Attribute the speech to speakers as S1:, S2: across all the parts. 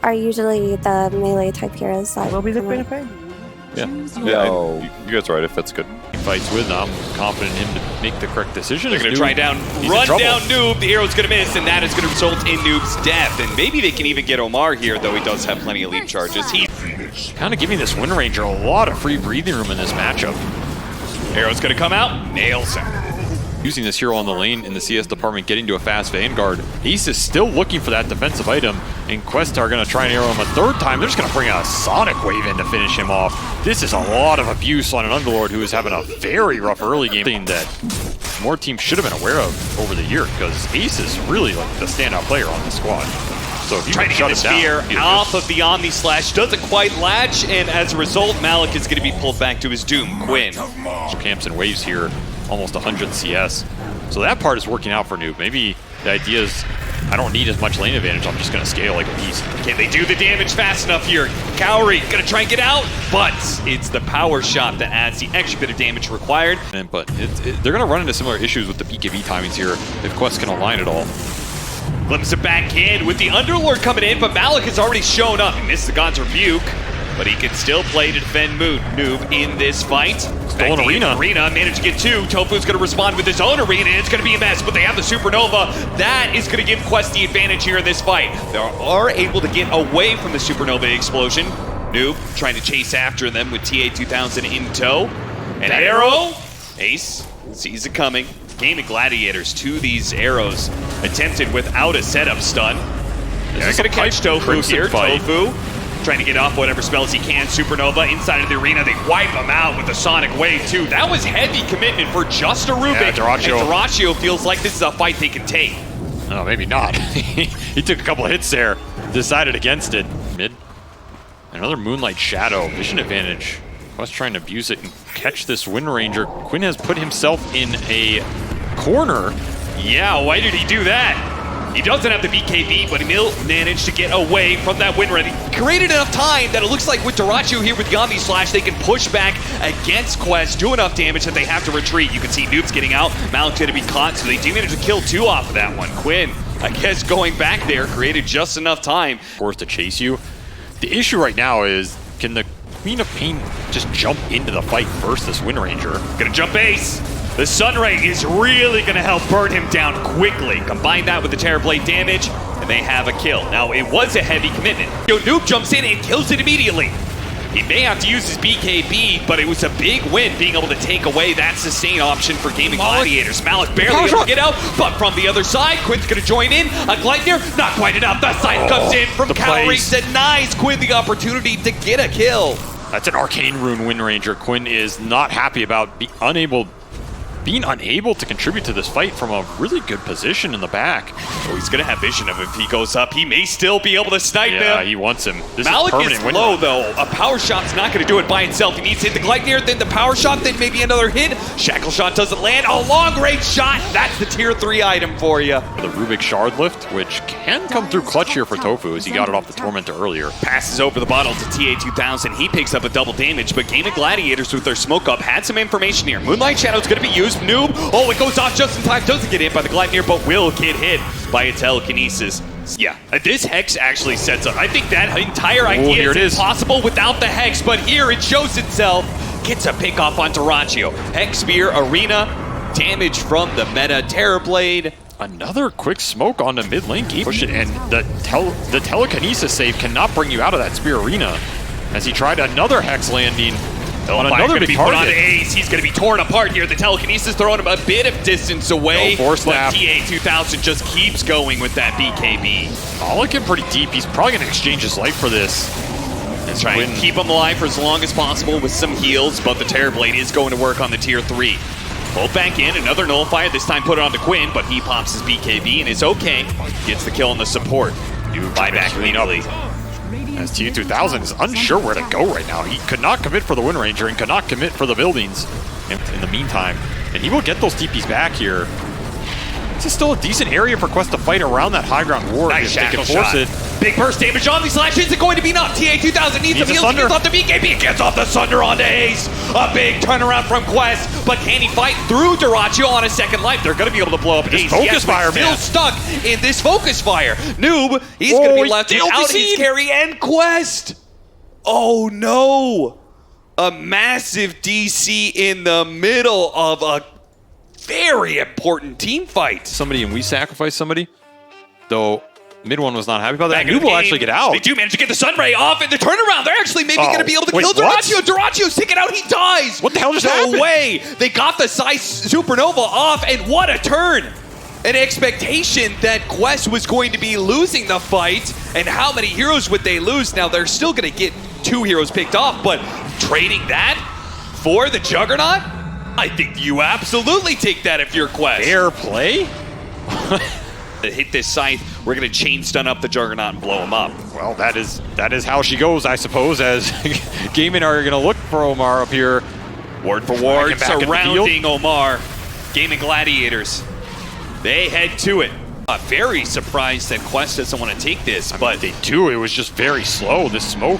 S1: are usually the melee type heroes that
S2: will be the Queen of Pain.
S3: Yeah, you guys are right if that's good.
S4: He fights with, I'm confident in him to make the correct decision.
S5: They're going to try down, run down Noob. The arrow's going to miss, and that is going to result in Noob's death. And maybe they can even get Omar here, though he does have plenty of leap charges. He
S4: kind of giving this Wind Ranger a lot of free breathing room in this matchup.
S5: Arrow's going to come out, nails him.
S4: Using this hero on the lane in the CS department, getting to a fast Vanguard. Ace is still looking for that defensive item, and Quest are going to try and arrow him a third time. They're just going to bring a Sonic Wave in to finish him off. This is a lot of abuse on an Underlord who is having a very rough early game. Thing that more teams should have been aware of over the year, because Ace is really like the standout player on this squad. So if you
S5: trying to get the spear off of the Omni Slash, doesn't quite latch, and as a result, Malik is going to be pulled back to his doom. Quinn.
S4: Camps and waves here. Almost 100 CS. So that part is working out for Noob. Maybe the idea is, I don't need as much lane advantage, I'm just going to scale like a beast.
S5: Can they do the damage fast enough here? Cowrie going to try and get out, but it's the power shot that adds the extra bit of damage required.
S4: But they're going to run into similar issues with the BKB timings here if Quest can align at all.
S5: Glimpse of backhand with the Underlord coming in, but Malik has already shown up. He missed the God's Rebuke, but he can still play to defend Noob in this fight.
S4: Stolen Arena.
S5: Managed to get two. Tofu's going to respond with his own Arena, and it's going to be a mess, but they have the Supernova. That is going to give Quest the advantage here in this fight. They are able to get away from the Supernova explosion. Noob trying to chase after them with TA2000 in tow. And arrow. Ace sees it coming. Gaimin Gladiators to these arrows. Attempted without a setup stun. They're going to catch Tofu here. Tofu trying to get off whatever spells he can. Supernova inside of the arena. They wipe him out with a Sonic Wave, too. That was heavy commitment for just a Rubik.
S4: Yeah,
S5: Dyrachyo feels like this is a fight they can take.
S4: No, maybe not. He took a couple of hits there. Decided against it. Mid. Another Moonlight Shadow. Vision advantage. Quest trying to abuse it and catch this Wind Ranger. Quinn has put himself in a corner.
S5: Yeah, why did he do that? He doesn't have the BKB, but he managed to get away from that Wind Ranger. He created enough time that it looks like with Dyrachyo here with the Omni Slash, they can push back against Quest, do enough damage that they have to retreat. You can see Noob's getting out. Malik's going to be caught, so they do manage to kill two off of that one. Quinn, I guess going back there, created just enough time.
S4: Forced to chase you. The issue right now is, can the Queen of Pain just jump into the fight versus this Wind Ranger?
S5: Gonna jump Ace. The Sunray is really going to help burn him down quickly. Combine that with the Terrorblade damage, and they have a kill. Now, it was a heavy commitment. Noob jumps in and kills it immediately. He may have to use his BKB, but it was a big win being able to take away that sustain option for Gaimin Gladiators. Malik barely able to get out, but from the other side, Quinn's going to join in. A Gleipnir, not quite enough. The side comes in from Cowrie, denies Quinn the opportunity to get a kill.
S4: That's an Arcane Rune Wind Ranger. Quinn is not happy about being unable to contribute to this fight from a really good position in the back.
S5: Oh, he's going to have vision of him. If he goes up, he may still be able to snipe him.
S4: Yeah, he wants him. This
S5: Malik
S4: is
S5: low, though. A power shot's not going to do it by itself. He needs to hit the Gleipnir, then the power shot, then maybe another hit. Shackle shot doesn't land. A long-range shot. That's the tier 3 item for you.
S4: The Rubik Shard lift, which can come through clutch here for Tofu, as he got it off the Tormentor earlier.
S5: Passes over the bottle to TA2000. He picks up a double damage, but Gaimin Gladiators with their smoke up had some information here. Moonlight Shadow's going to be used. Noob. Oh, it goes off just in time. Doesn't get hit by the Gleipnir, but will get hit by a telekinesis. Yeah, this Hex actually sets up. I think that entire idea is impossible without the Hex, but here it shows itself. Gets a pick off on Dyrachyo. Hex Spear, Arena, damage from the meta Terrorblade.
S4: Another quick smoke on the mid lane. Push it, and the telekinesis save cannot bring you out of that Spear Arena. As he tried another Hex landing. On another big target.
S5: On Ace. He's going to be torn apart here. The telekinesis throwing him a bit of distance away.
S4: No force snap.
S5: TA2000 just keeps going with that BKB.
S4: Malik in pretty deep. He's probably going to exchange his life for this.
S5: And try and keep him alive for as long as possible with some heals, but the Terrorblade is going to work on the tier 3. Pulled back in, another nullifier, this time put it on to Quinn, but he pops his BKB and is okay. Gets the kill on the support. New buyback immediately.
S4: As TA2000 is unsure where to go right now. He could not commit for the Wind Ranger and could not commit for the buildings in the meantime. And he will get those TPs back here. This is still a decent area for Quest to fight around that high ground ward.
S5: Nice
S4: if they can
S5: shackle
S4: force
S5: shot.
S4: it.
S5: Big burst damage on these slash. Is it going to be enough? TA2000 needs some heals. He gets off the BKB. Gets off the Sunder onto Ace. A big turnaround from Quest. But can he fight through Dyrachyo on a second life? They're going to be able to blow up Ace.
S4: Focus fire,
S5: still
S4: man.
S5: stuck in this focus fire. Noob, he's going to be left without his carry and Quest. Oh no. A massive DC in the middle of a very important team fight.
S4: Somebody and we sacrifice somebody. Though mid one was not happy about that. Noob will actually get out.
S5: They do manage to get the Sunray off in the turnaround. They're actually maybe going to be able to kill Dyrachyo. Dyrachyo's taking out. He dies.
S4: What the hell just happened?
S5: No way. They got the Sai Supernova off, and what a turn. An expectation that Quest was going to be losing the fight, and how many heroes would they lose? Now, they're still going to get 2 heroes picked off, but trading that for the Juggernaut? I think you absolutely take that if you're Quest.
S4: Fair play?
S5: Hit this scythe, we're going to chain stun up the Juggernaut and blow him up.
S4: Well, that is how she goes, I suppose, as Gaimin are going to look for Omar up here.
S5: Word for word, surrounding Omar. Gaimin Gladiators. They head to it. Very surprised that Quest doesn't want to take this, but
S4: they do. It was just very slow, this smoke.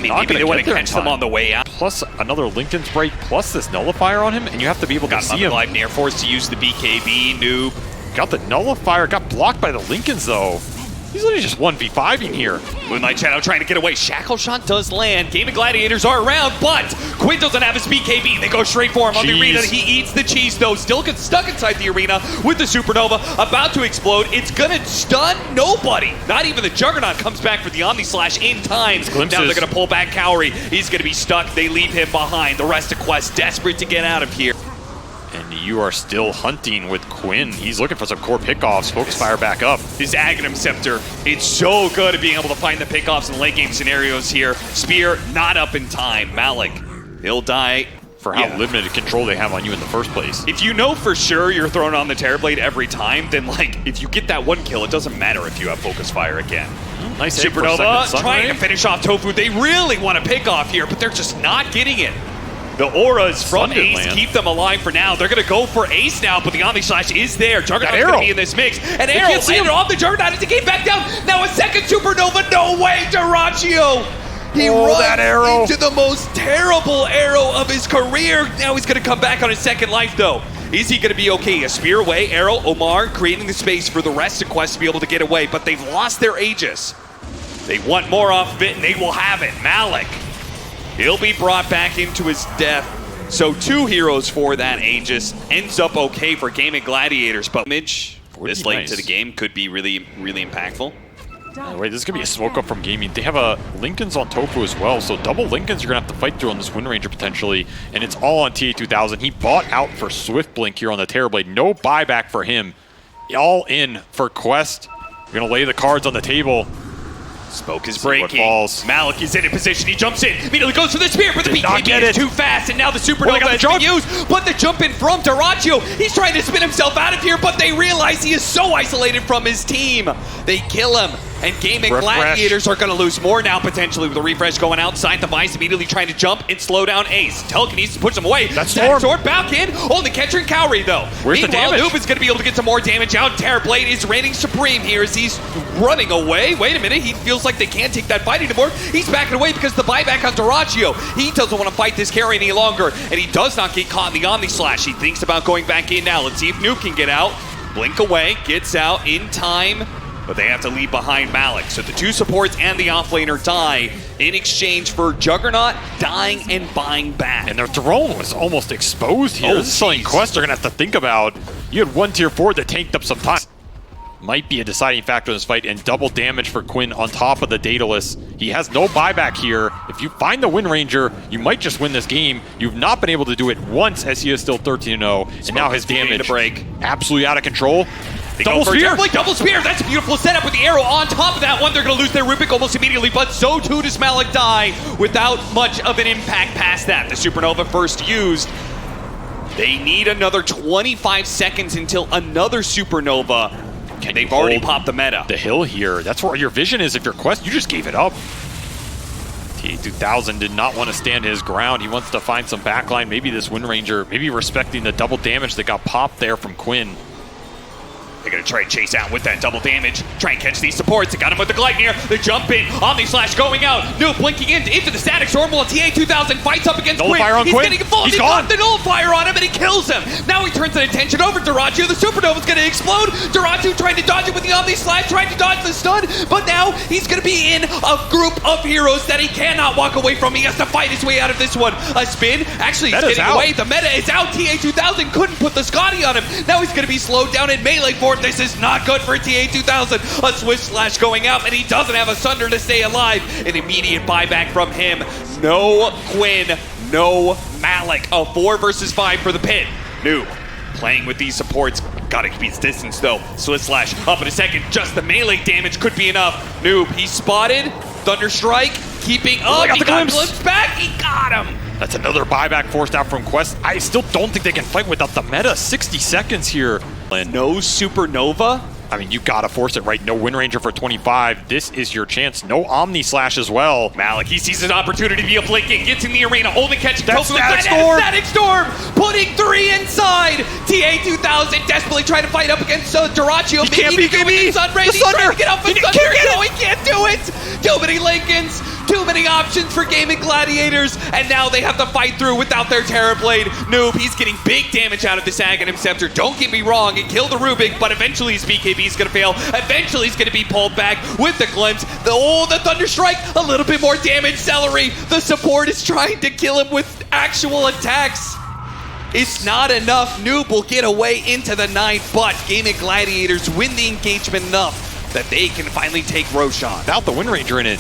S5: Maybe they want to catch them on the way out.
S4: Plus another Lincoln Sprite, plus this Nullifier on him, and you have to be able to see him.
S5: Live Air Force to use the BKB, Noob.
S4: Got the Nullifier, got blocked by the Lincolns though. He's literally just 1v5ing here.
S5: Moonlight Shadow trying to get away. Shackle shot does land. Gaimin Gladiators are around, but Quinn doesn't have his BKB. They go straight for him on the arena. He eats the cheese though. Still gets stuck inside the arena with the Supernova about to explode. It's gonna stun nobody. Not even the Juggernaut comes back for the Omni Slash in time. Now they're gonna pull back Cowrie. He's gonna be stuck. They leave him behind. The rest of Quest desperate to get out of here.
S4: And you are still hunting with Quinn. He's looking for some core pickoffs. Focus fire back up.
S5: His Aghanim Scepter, it's so good at being able to find the pickoffs in late game scenarios here. Spear not up in time. Malik, he'll die.
S4: For how limited control they have on you in the first place.
S5: If you know for sure you're throwing on the Terrorblade every time, then like, if you get that 1 kill, it doesn't matter if you have Focus Fire again.
S4: Nice
S5: Supernova trying to finish off Tofu. They really want to pick off here, but they're just not getting it. The auras from Ace keep them alive for now. They're going to go for Ace now, but the Omni Slash is there. Juggernaut's going to be in this mix. And Arrow landed off the Juggernaut as he came back down. Now a second Supernova. No way, Dyrachyo. He runs into the most terrible arrow of his career. Now he's going to come back on his second life, though. Is he going to be okay? A spear away, Arrow, Omar creating the space for the rest of Quest to be able to get away, but they've lost their Aegis. They want more off of it, and they will have it. Malik. He'll be brought back into his death. So 2 heroes for that Aegis. Ends up okay for Gaimin Gladiators, but image this late into the game could be really, really impactful.
S4: Wait, this is going to be a smoke up from Gaimin. They have a Lincolns on Tofu as well, so double Lincolns you're going to have to fight through on this Wind Ranger potentially, and it's all on TA2000. He bought out for Swift Blink here on the Terrorblade. No buyback for him. All in for Quest. We're going to lay the cards on the table.
S5: Smoke is breaking. Malik is in a position. He jumps in. Immediately goes for the spear, but the BKB is too fast. And now the Supernova is being used. But the jump in from Dyrachyo. He's trying to spin himself out of here, but they realize he is so isolated from his team. They kill him. And Gaimin Gladiators are going to lose more now, potentially, with the refresh going outside the Vice, immediately trying to jump and slow down Ace. Telekinesis puts him away. That sword back in. Only catching Cowrie, though.
S4: Where's
S5: Meanwhile,
S4: the damage?
S5: Noob is going to be able to get some more damage out. Terrorblade is reigning supreme here as he's running away. Wait a minute. He feels like they can't take that fight anymore. He's backing away because the buyback on Dyrachyo. He doesn't want to fight this carry any longer, and he does not get caught in the Omni Slash. He thinks about going back in now. Let's see if Noob can get out. Blink away. Gets out in time. But they have to leave behind Malik. So the 2 supports and the offlaner die in exchange for Juggernaut dying and buying back.
S4: And their throne was almost exposed here. This is something Quest are going to have to think about. You had 1 tier 4 that tanked up some time. Might be a deciding factor in this fight, and double damage for Quinn on top of the Daedalus. He has no buyback here. If you find the Wind Ranger, you might just win this game. You've not been able to do it once as he is still 13-0, and now his damage absolutely out of control. Double spear!
S5: Double spear! That's a beautiful setup with the arrow on top of that one. They're going to lose their Rubik almost immediately, but so too does Malik die without much of an impact past that. The Supernova first used. They need another 25 seconds until another Supernova. They've already popped the meta.
S4: The hill here. That's where your vision is if you're Quest. You just gave it up. TA2000 did not want to stand his ground. He wants to find some backline. Maybe this Wind Ranger, maybe respecting the double damage that got popped there from Quinn.
S5: They're gonna try and chase out with that double damage. Try and catch these supports. They got him with the Gladiator. They jump in. Omni Slash going out. Noob blinking into the static storm while TA2000 fights up against Quinn.
S4: Nullifier on
S5: He's
S4: Quinn.
S5: getting full.
S4: He's
S5: He
S4: gone.
S5: got the Nullifier on him and he kills him. Now he turns his attention over to Dota2. The Supernova's gonna explode. Dota2 trying to dodge it with the Omni Slash, trying to dodge the stun, but now he's gonna be in a group of heroes that he cannot walk away from. He has to fight his way out of this one. A spin. Actually, he's getting away. The meta is out. TA2000 couldn't put the Scotty on him. Now he's gonna be slowed down in melee form. This is not good for TA2000. A Swift Slash going out, and he doesn't have a Sunder to stay alive. An immediate buyback from him. No Quinn, no Malik. A 4 versus 5 for the pit. Noob playing with these supports. Gotta keep his distance though. Swift Slash up in a second. Just the melee damage could be enough. Noob, he's spotted. Thunderstrike keeping up.
S4: got
S5: He
S4: the
S5: got
S4: glimpse.
S5: glimpse back. He got him.
S4: That's another buyback forced out from Quest. I still don't think they can fight without the meta. 60 seconds here.
S5: No Supernova.
S4: I mean, you gotta force it, right? No Wind Ranger for 25. This is your chance. No Omni Slash as well.
S5: Malik, he sees his opportunity to be a blinking, gets in the arena, only catching
S4: That's
S5: Tofu with
S4: Static
S5: that
S4: Storm.
S5: Static Storm, putting 3 inside. TA2000 desperately trying to fight up against Dyrachio.
S4: He can't beat Gaimin.
S5: Sunray.
S4: The
S5: He's trying
S4: Sunder.
S5: to get out for
S4: He
S5: Sunder.
S4: can't get
S5: No, he can't do it. Too many Lincolns, too many options for Gaimin Gladiators, and now they have to fight through without their Terrorblade. Noob, he's getting big damage out of this Aghanim Scepter. Don't get me wrong, it killed the Rubik, but eventually his BKB is gonna fail. Eventually he's gonna be pulled back with the glimpse. The Thunderstrike, a little bit more damage. Celery, the support is trying to kill him with actual attacks. It's not enough. Noob will get away into the 9th, but Gaimin Gladiators win the engagement enough that they can finally take Roshan.
S4: Without the Wind Ranger in it.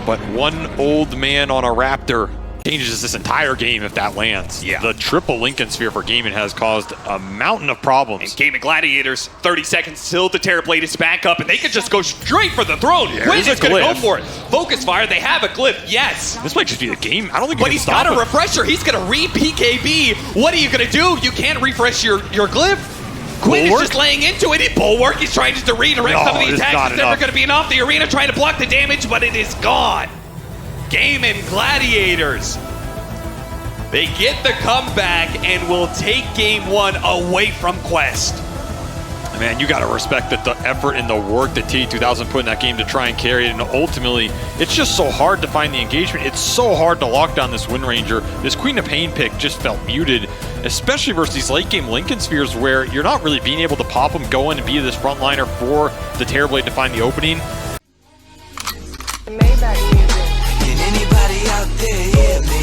S4: But one old man on a Raptor changes this entire game if that lands.
S5: Yeah.
S4: The triple Lincoln Sphere for Gaimin has caused a mountain of problems.
S5: Gaimin Gladiators, 30 seconds till the Terrorblade is back up, and they can just go straight for the throne. Quinn is going to go for it. Focus Fire, they have a glyph, yes.
S4: This might just be the game. I don't think we
S5: But
S4: can
S5: he's
S4: stop
S5: got a
S4: him.
S5: refresher. He's going to re-PKB. What are you going to do? You can't refresh your glyph. Quinn is just laying into it. Bulwark, he's trying just to redirect some of the
S4: it's
S5: attacks.
S4: not
S5: It's never
S4: enough.
S5: going to be enough. The arena trying to block the damage, but it is gone. Gaimin Gladiators. They get the comeback and will take game 1 away from Quest.
S4: Man, you got to respect the effort and the work that T2000 put in that game to try and carry it. And ultimately, it's just so hard to find the engagement. It's so hard to lock down this Wind Ranger. This Queen of Pain pick just felt muted, especially versus these late game Lincoln Spheres where you're not really being able to pop them, go in and be this frontliner for the Terrorblade to find the opening.
S2: Can anybody out there hear me?